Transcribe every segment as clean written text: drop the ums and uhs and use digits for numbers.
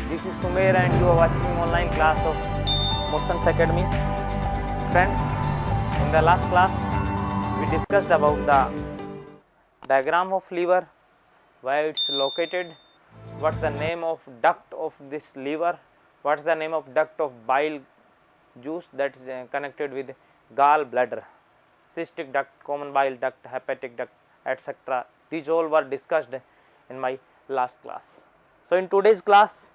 This is Sumer and you are watching online class of Motions Academy. Friends, in the last class we discussed about the diagram of liver, where it's located, what's the name of duct of this liver, what's the name of duct of bile juice that is connected with gallbladder, cystic duct, common bile duct, hepatic duct, etc. These all were discussed in my last class. So in today's class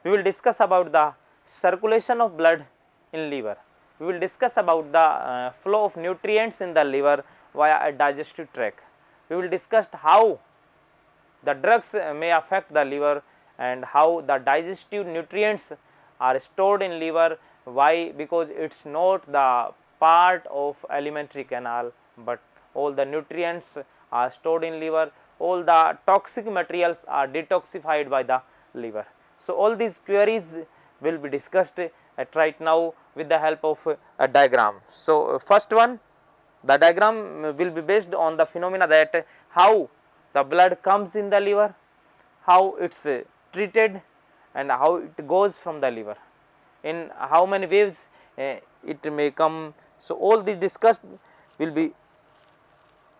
we will discuss about the circulation of blood in liver. We will discuss about the flow of nutrients in the liver via a digestive tract. We will discuss how the drugs may affect the liver and how the digestive nutrients are stored in liver. Why? Because it is not the part of alimentary canal, but all the nutrients are stored in liver, all the toxic materials are detoxified by the liver. So all these queries will be discussed at right now with the help of a diagram. So first one, the diagram will be based on the phenomena that how the blood comes in the liver, how it's treated and how it goes from the liver, in how many waves it may come. So all this discussed will be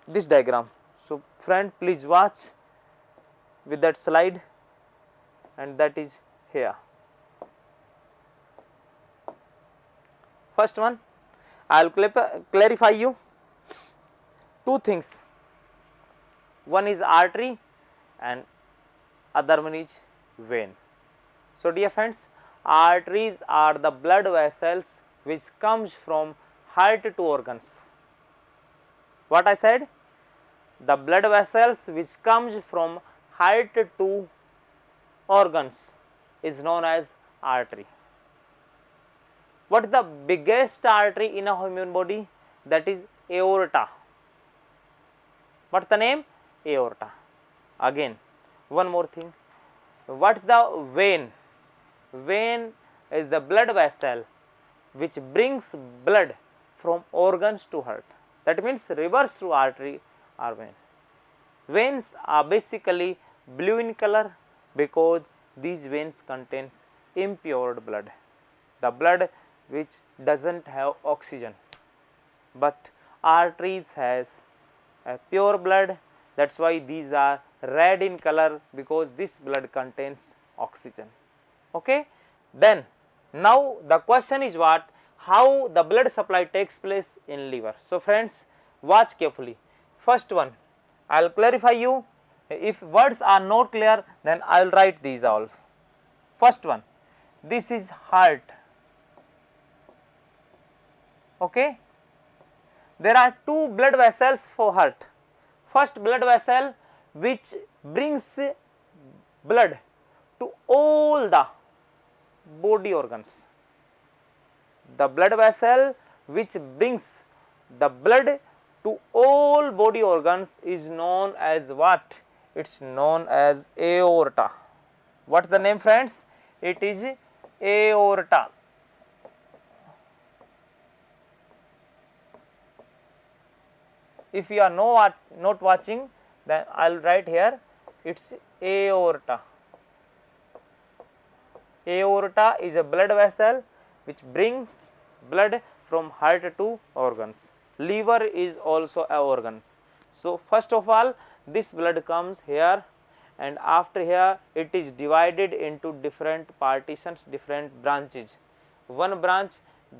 this diagram. So friend, please watch with that slide, and that is here. First one, I will clarify you two things. One is artery and other one is vein. So dear friends, arteries are the blood vessels which comes from heart to organs. What I said? The blood vessels which comes from heart to organs is known as artery. What is the biggest artery in a human body? That is aorta. What's the name? Aorta. Again, one more thing. What's the vein? Vein is the blood vessel which brings blood from organs to heart. That means reverse through artery or vein. Veins are basically blue in color because these veins contains impure blood, the blood which doesn't have oxygen. But arteries has a pure blood, that's why these are red in color, because this blood contains oxygen. Okay, then now the question is what? How the blood supply takes place in liver. So friends, watch carefully. First one, I will clarify you. If words are not clear, then I will write these all. First one, this is heart. Okay, there are two blood vessels for heart. First blood vessel which brings blood to all the body organs. The blood vessel which brings the blood to all body organs is known as what? It's known as aorta. What's the name, friends? It is aorta. If you are not watching, then I will write here, it's aorta. Aorta is a blood vessel which brings blood from heart to organs. Liver is also an organ. So first of all, this blood comes here, and after here it is divided into different partitions, different branches. One branch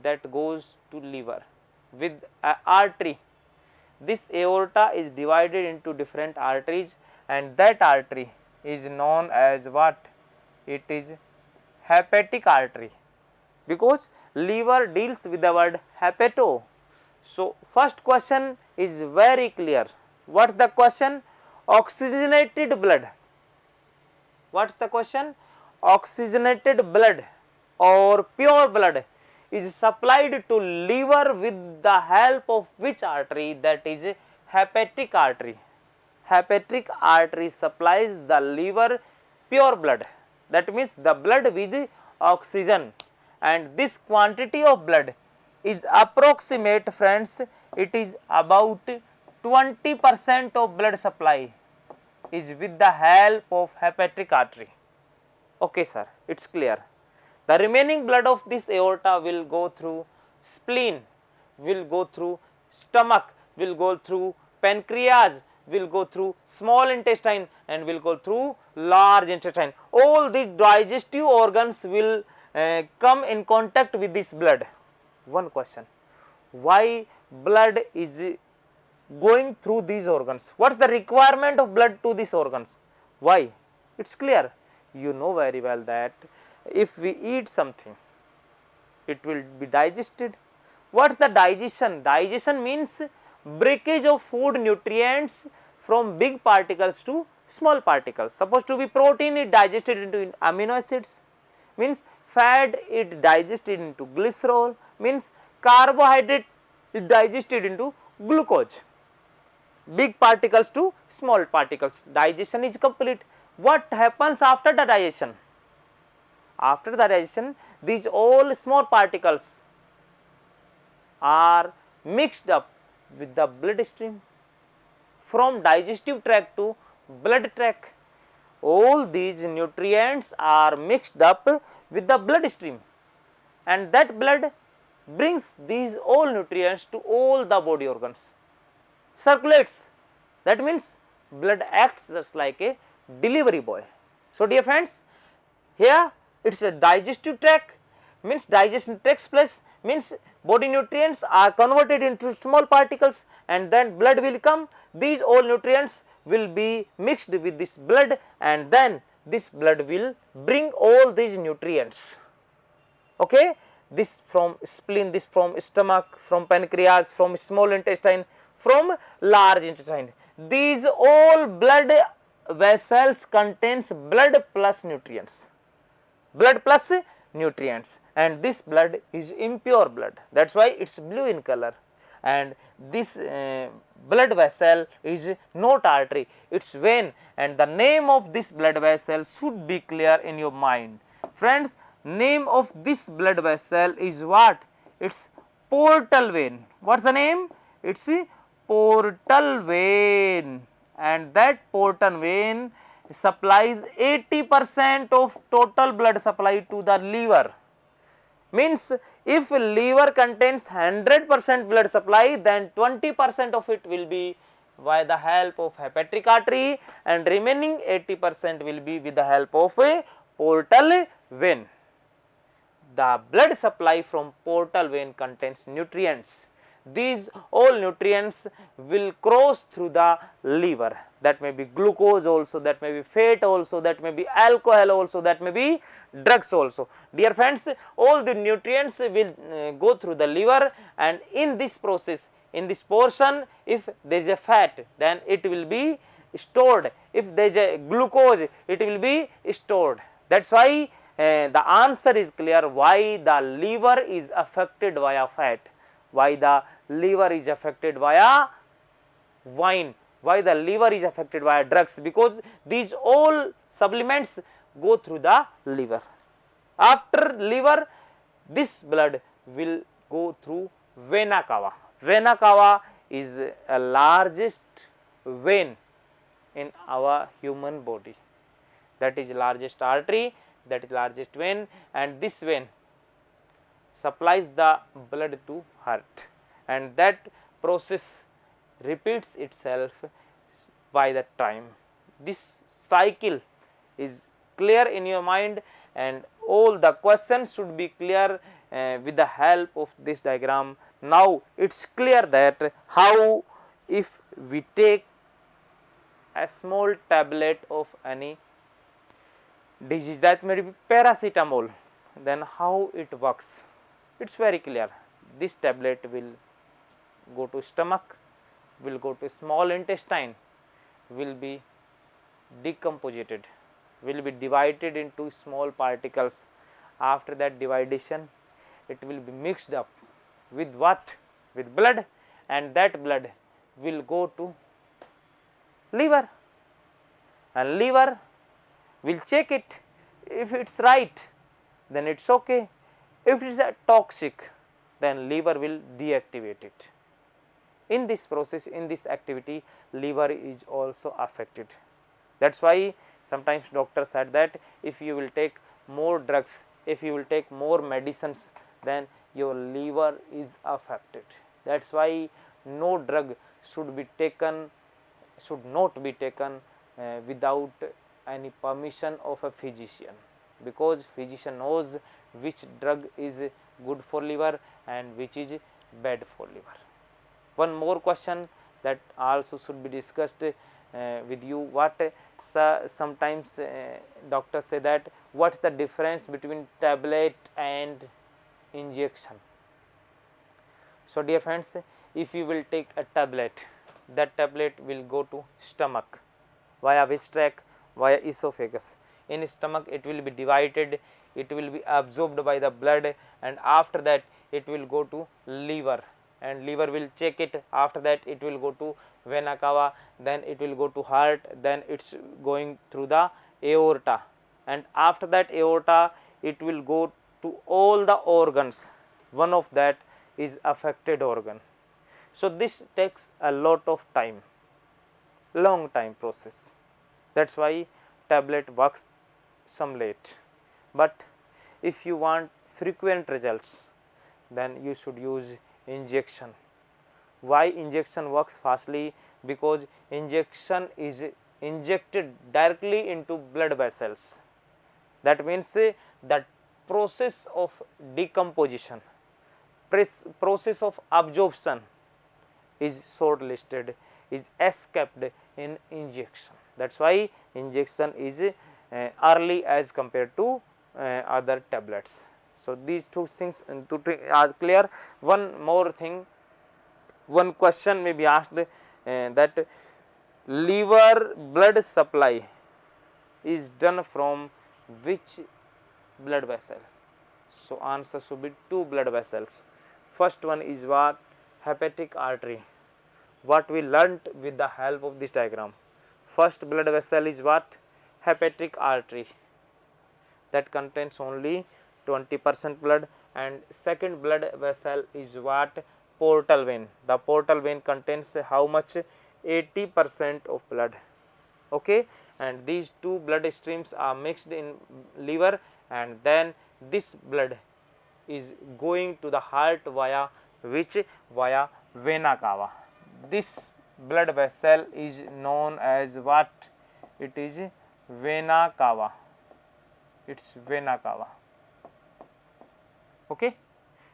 that goes to liver with an artery. This aorta is divided into different arteries, and that artery is known as what? It is hepatic artery, because liver deals with the word hepato. So first question is very clear. What's the question? Oxygenated blood. What's the question? Oxygenated blood or pure blood is supplied to liver with the help of which artery? That is hepatic artery. Hepatic artery supplies the liver pure blood. That means the blood with oxygen, and this quantity of blood is approximate, friends. It is about 20% of blood supply is with the help of hepatic artery. Okay sir, it's clear. The remaining blood of this aorta will go through spleen, will go through stomach, will go through pancreas, will go through small intestine and will go through large intestine. All these digestive organs will come in contact with this blood. One question, why blood is going through these organs? What is the requirement of blood to these organs? Why? It is clear. You know very well that if we eat something, it will be digested. What is the digestion? Digestion means breakage of food nutrients from big particles to small particles. Supposed to be protein, it digested into amino acids, means fat it digested into glycerol, means carbohydrate it digested into glucose. Big particles to small particles, digestion is complete. What happens after the digestion? After the digestion, these all small particles are mixed up with the blood stream from digestive tract to blood tract. All these nutrients are mixed up with the blood stream and that blood brings these all nutrients to all the body organs, circulates. That means blood acts just like a delivery boy. So dear friends, here it is a digestive tract, means digestion takes place, means body nutrients are converted into small particles and then blood will come. These all nutrients will be mixed with this blood and then this blood will bring all these nutrients. Okay, this from spleen, this from stomach, from pancreas, from small intestine, from large intestine. These all blood vessels contains blood plus nutrients, blood plus nutrients, and this blood is impure blood, that is why it is blue in color. And this blood vessel is not artery, it is vein, and the name of this blood vessel should be clear in your mind. Friends, name of this blood vessel is what? It is portal vein. What is the name? It is portal vein, and that portal vein supplies 80% of total blood supply to the liver. Means if liver contains 100% blood supply, then 20% of it will be by the help of hepatic artery and remaining 80% will be with the help of a portal vein. The blood supply from portal vein contains nutrients. These all nutrients will cross through the liver. That may be glucose also, that may be fat also, that may be alcohol also, that may be drugs also. Dear friends, all the nutrients will go through the liver, and in this process, in this portion, if there is a fat, then it will be stored. If there is a glucose, it will be stored. That is why the answer is clear, why the liver is affected via fat, why the liver is affected via wine, why the liver is affected via drugs, because these all supplements go through the liver. After liver, this blood will go through vena cava. Vena cava is a largest vein in our human body, that is largest artery, that is largest vein, and this vein supplies the blood to heart, and that process repeats itself by the time. This cycle is clear in your mind, and all the questions should be clear with the help of this diagram. Now it is clear that how, if we take a small tablet of any disease, that may be paracetamol, then how it works. It is very clear. This tablet will go to stomach, will go to small intestine, will be decomposed, will be divided into small particles. After that division, it will be mixed up with what? With blood, and that blood will go to liver, and liver will check it. If it is right, then it is okay. If it is toxic, then liver will deactivate it. In this process, in this activity, liver is also affected. That's why sometimes doctor said that if you will take more drugs, if you will take more medicines, then your liver is affected. That's why no drug should be taken, should not be taken without any permission of a physician, because physician knows which drug is good for liver and which is bad for liver. One more question that also should be discussed with you, what sometimes doctors say that what's the difference between tablet and injection. So dear friends, if you will take a tablet, that tablet will go to stomach via which tract? Via esophagus. In stomach it will be divided, it will be absorbed by the blood, and after that it will go to liver, and liver will check it. After that it will go to vena cava, then it will go to heart, then it's going through the aorta, and after that aorta it will go to all the organs. One of that is affected organ. So this takes a lot of time, long time process. That's why tablet works some late. But if you want frequent results, then you should use injection. Why injection works fastly? Because injection is injected directly into blood vessels. That means that process of decomposition, process of absorption is shortlisted, is escaped in injection. That's why injection is early as compared to other tablets. So these two things are clear. One more thing, one question may be asked that liver blood supply is done from which blood vessel? So answer should be two blood vessels. First one is what? Hepatic artery. What we learnt with the help of this diagram. First blood vessel is what? Hepatic artery, that contains only 20% blood, and second blood vessel is what? Portal vein. The portal vein contains how much? 80% of blood. Okay, and these two blood streams are mixed in liver, and then this blood is going to the heart via which? Via vena cava. This blood vessel is known as what? It is vena cava. It's vena cava. Okay.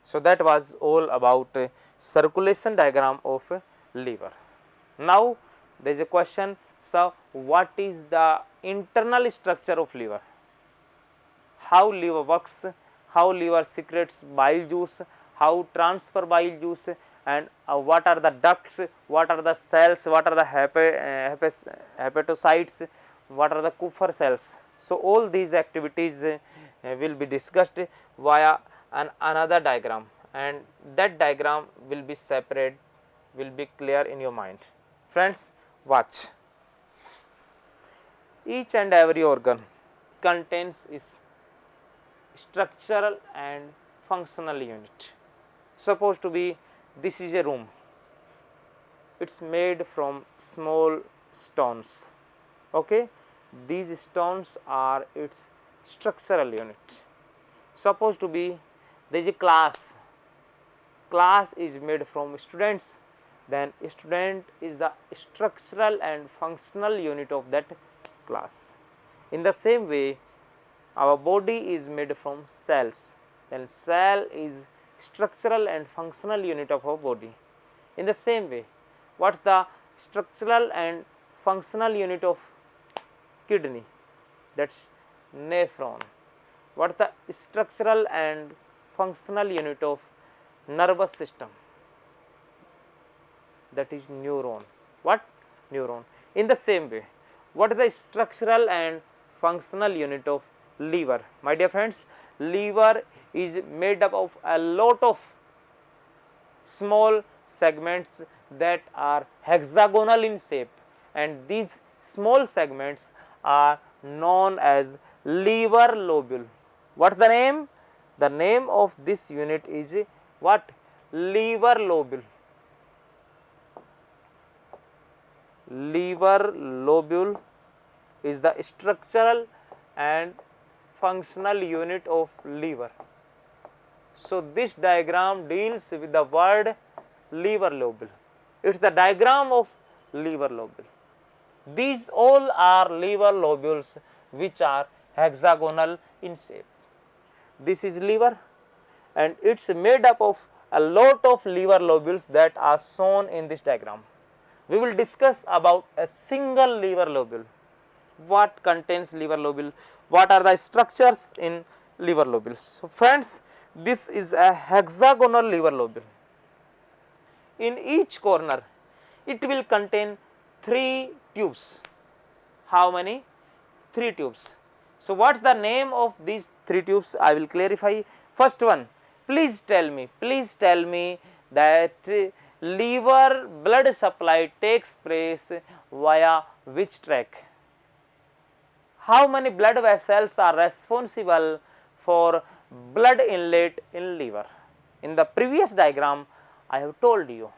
So that was all about circulation diagram of liver. Now there is a question, so what is the internal structure of liver? How liver works, how liver secretes bile juice, how transfer bile juice, and what are the ducts, what are the cells, what are the hepatocytes, what are the Kupffer cells. So all these activities will be discussed via another diagram, and that diagram will be separate, will be clear in your mind. Friends, watch. Each and every organ contains its structural and functional unit. Suppose to be this is a room, it's made from small stones. Okay, these stones are its structural unit. Suppose to be there is a class, class is made from students, then student is the structural and functional unit of that class. In the same way, our body is made from cells, then cell is structural and functional unit of our body. In the same way, what is the structural and functional unit of kidney? That is nephron. What is the structural and functional unit of nervous system? That is neuron. What? Neuron. In the same way, what is the structural and functional unit of liver? My dear friends, liver is made up of a lot of small segments that are hexagonal in shape, and these small segments are known as liver lobule. What is the name? The name of this unit is what? Liver lobule. Liver lobule is the structural and functional unit of liver. So this diagram deals with the word liver lobule. It is the diagram of liver lobule. These all are liver lobules which are hexagonal in shape. This is liver and it is made up of a lot of liver lobules that are shown in this diagram. We will discuss about a single liver lobule. What contains liver lobule? What are the structures in liver lobules? So friends, this is a hexagonal liver lobule. In each corner, it will contain 3 tubes. How many? 3 tubes. So what is the name of these 3 tubes? I will clarify. First one, please tell me that liver blood supply takes place via which tract? How many blood vessels are responsible for blood inlet in liver? In the previous diagram, I have told you.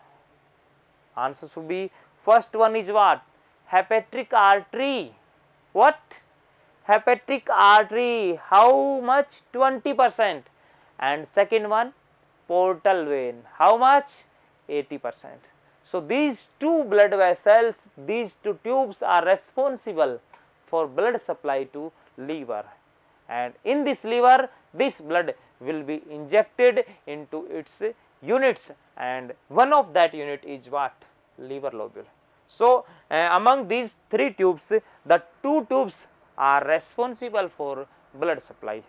Answer should be, first one is what? Hepatic artery. What? Hepatic artery. How much? 20%. And second one, portal vein. How much? 80%. So these two blood vessels, these two tubes are responsible for blood supply to liver, and in this liver this blood will be injected into its units, and one of that unit is what? Liver lobule. So among these 3 tubes, the 2 tubes are responsible for blood supply.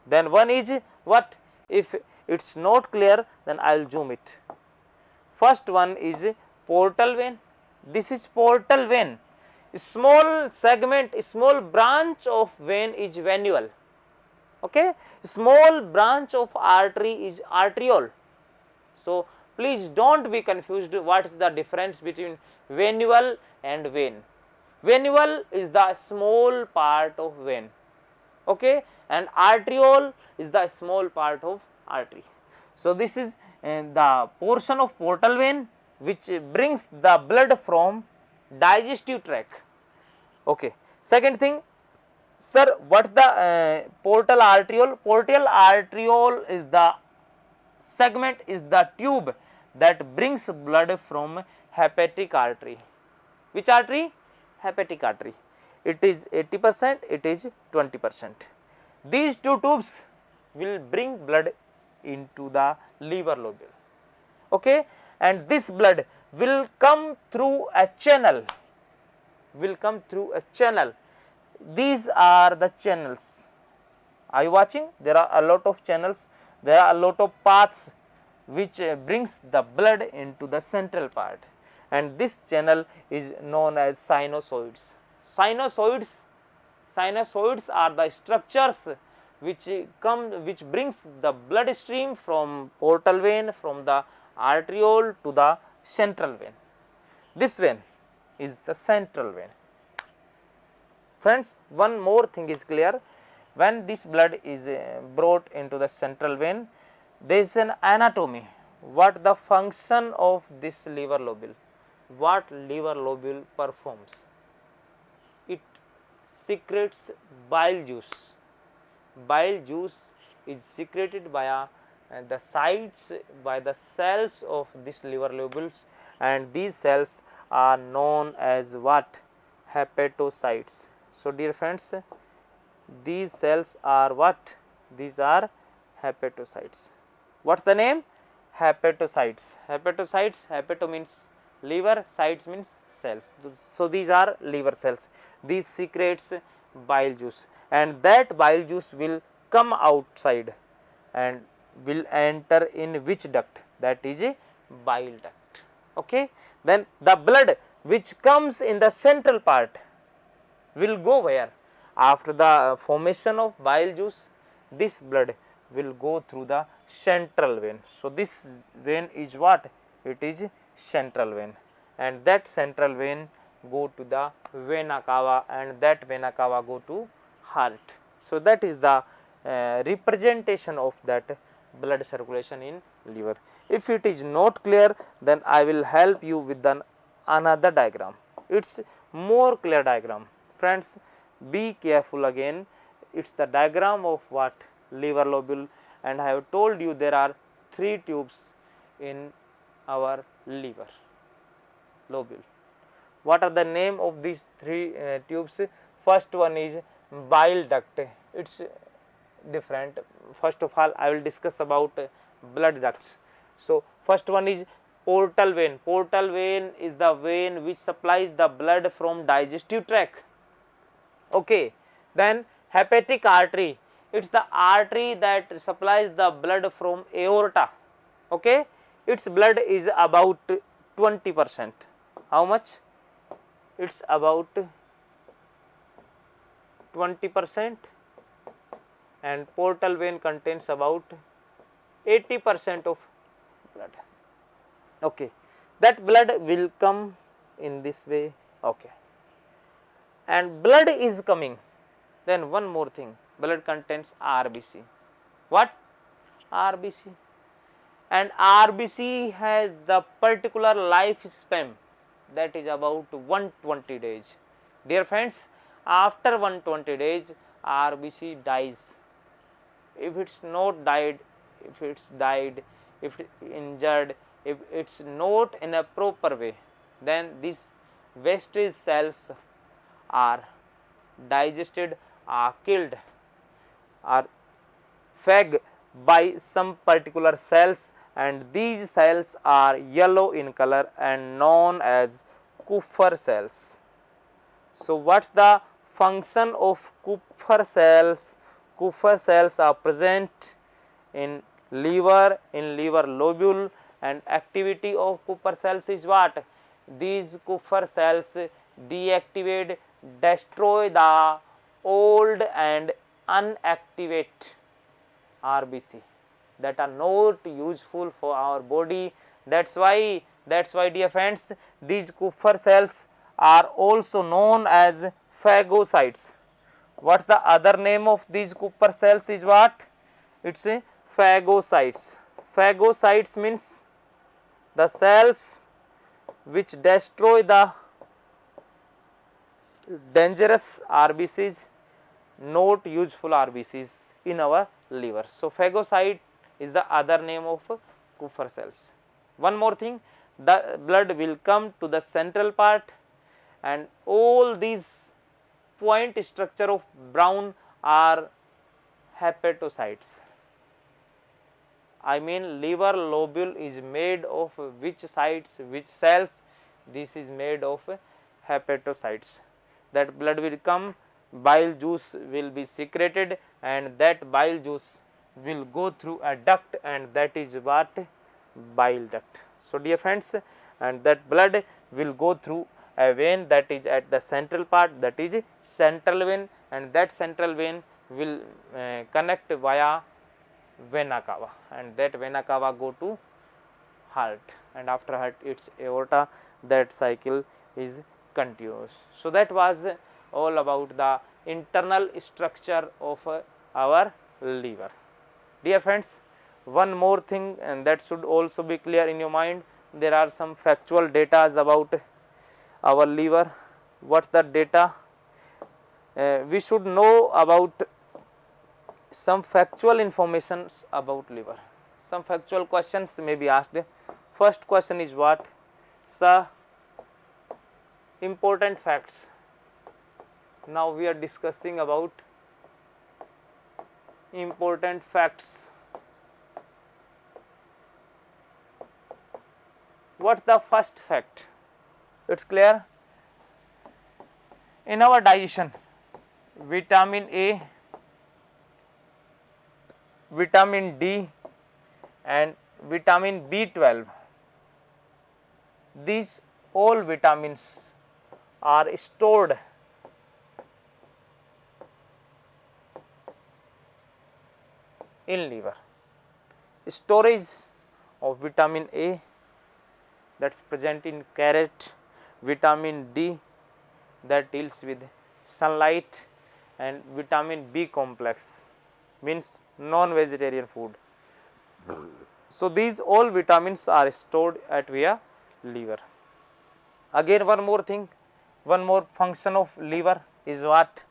Then one is what? If it is not clear, then I will zoom it. First one is portal vein. This is portal vein. Small segment, small branch of vein is venule. Okay, small branch of artery is arteriole. So please don't be confused. What is the difference between venule and vein? Venule is the small part of vein. Okay, and arteriole is the small part of artery. So this is the portion of portal vein which brings the blood from digestive tract. Okay. Second thing, sir, what is the portal arteriole? Portal arteriole is the segment, is the tube that brings blood from hepatic artery. Which artery? Hepatic artery. It is 80%, it is 20%. These two tubes will bring blood into the liver lobule. Okay, and this blood will come through a channel. These are the channels. Are you watching? There are a lot of channels. There are a lot of paths which brings the blood into the central part, and this channel is known as sinusoids. Sinusoids are the structures which brings the blood stream from portal vein, from the arteriole to the central vein. This vein is the central vein. Friends, one more thing is clear. When this blood is brought into the central vein, there is an anatomy. What the function of this liver lobule? What liver lobule performs? It secretes bile juice. Bile juice is secreted by the cells of this liver lobules, and these cells are known as what? Hepatocytes. So dear friends, these cells are what? These are hepatocytes. What's the name? Hepatocytes. Hepato means liver, cytes means cells. So these are liver cells. These secretes bile juice, and that bile juice will come outside and will enter in which duct? That is a bile duct. Okay. Then the blood which comes in the central part will go where? After the formation of bile juice, this blood will go through the central vein. So this vein is what? It is central vein, and that central vein go to the vena cava, and that vena cava go to heart. So that is the representation of that blood circulation in liver. If it is not clear, then I will help you with another diagram. It's more clear diagram. Friends, be careful again, it is the diagram of what? Liver lobule, and I have told you there are 3 tubes in our liver lobule. What are the name of these 3 tubes? First one is bile duct, it is different. First of all, I will discuss about blood ducts. So, first one is portal vein. Portal vein is the vein which supplies the blood from digestive tract. Okay. Then hepatic artery, it is the artery that supplies the blood from aorta. Okay. Its blood is about 20%. How much? It is about 20%, and portal vein contains about 80% of blood. Okay. That blood will come in this way. Okay. And blood is coming. Then one more thing, blood contains RBC. What? RBC. And RBC has the particular lifespan, that is about 120 days. Dear friends, after 120 days RBC dies. If it is not died, if it is died, if it is injured, if it is not in a proper way, then these wastage cells are digested, are killed, are fed by some particular cells, and these cells are yellow in color and known as Kupffer cells. So, what is the function of Kupffer cells? Kupffer cells are present in liver lobule, and activity of Kupffer cells is what? These Kupffer cells deactivate, destroy the old and unactivate RBC that are not useful for our body. That's why dear friends, these Kupffer cells are also known as phagocytes. What's the other name of these Kupffer cells is what? It's a phagocytes. Phagocytes means the cells which destroy the dangerous RBCs, not useful RBCs in our liver. So, phagocyte is the other name of Kupffer cells. One more thing, the blood will come to the central part, and all these point structure of brown are hepatocytes. I mean liver lobule is made of which sites, which cells? This is made of hepatocytes. That blood will come, bile juice will be secreted, and that bile juice will go through a duct, and that is what? Bile duct. So, dear friends, and that blood will go through a vein that is at the central part, that is central vein, and that central vein will connect via vena cava, and that vena cava go to heart, and after heart its aorta. That cycle is continuous. So, that was all about the internal structure of our liver. Dear friends, one more thing, and that should also be clear in your mind. There are some factual data about our liver. What's the data? We should know about some factual information about liver. Some factual questions may be asked. First question is what? Sir, important facts. Now we are discussing about important facts. What's the first fact? It's clear. In our digestion, vitamin A, vitamin D and vitamin B12, these all vitamins are stored in liver. Storage of vitamin A, that is present in carrot, vitamin D that deals with sunlight, and vitamin B complex means non-vegetarian food. So, these all vitamins are stored at via liver. Again one more thing, one more function of liver. is what?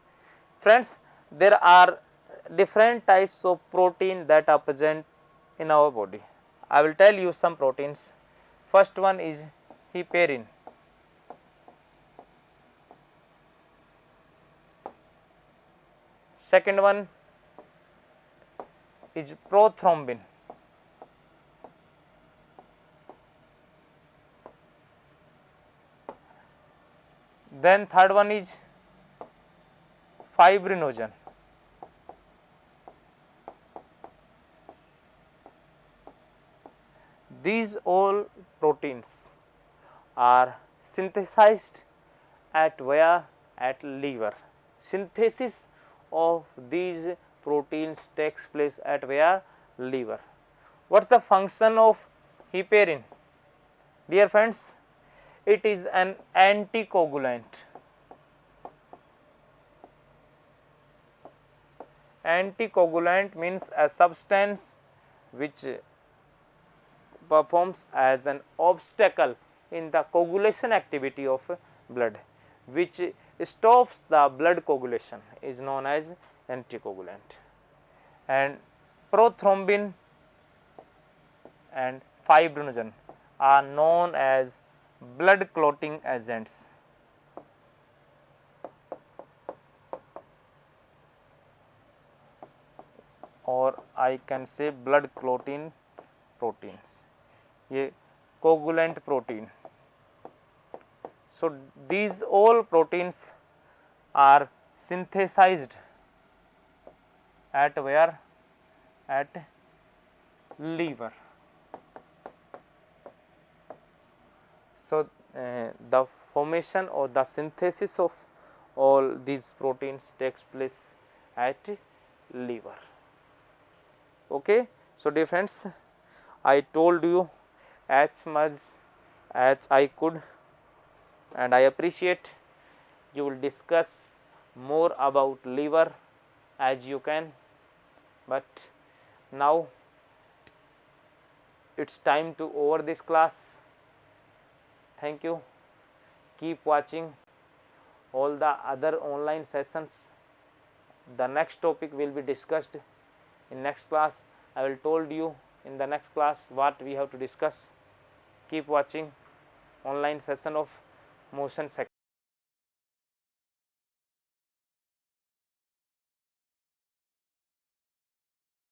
Friends, there are different types of protein that are present in our body. I will tell you some proteins. First one is heparin. Second one is prothrombin. Then third one is fibrinogen. These all proteins are synthesized at where? At liver. Synthesis of these proteins takes place at where? Liver. What is the function of heparin? Dear friends, it is an anticoagulant. Anticoagulant means a substance which performs as an obstacle in the coagulation activity of blood, which stops the blood coagulation, is known as anticoagulant. And prothrombin and fibrinogen are known as blood clotting agents. Or I can say blood clotting proteins, ये coagulant protein. So these all proteins are synthesized at where? At liver. So the formation or the synthesis of all these proteins takes place at liver. Okay. So dear friends, I told you as much as I could, and I appreciate you will discuss more about liver as you can, but now it's time to over this class. Thank you. Keep watching all the other online sessions. The next topic will be discussed in next class. I will told you in the next class what we have to discuss. Keep watching online session of motion second.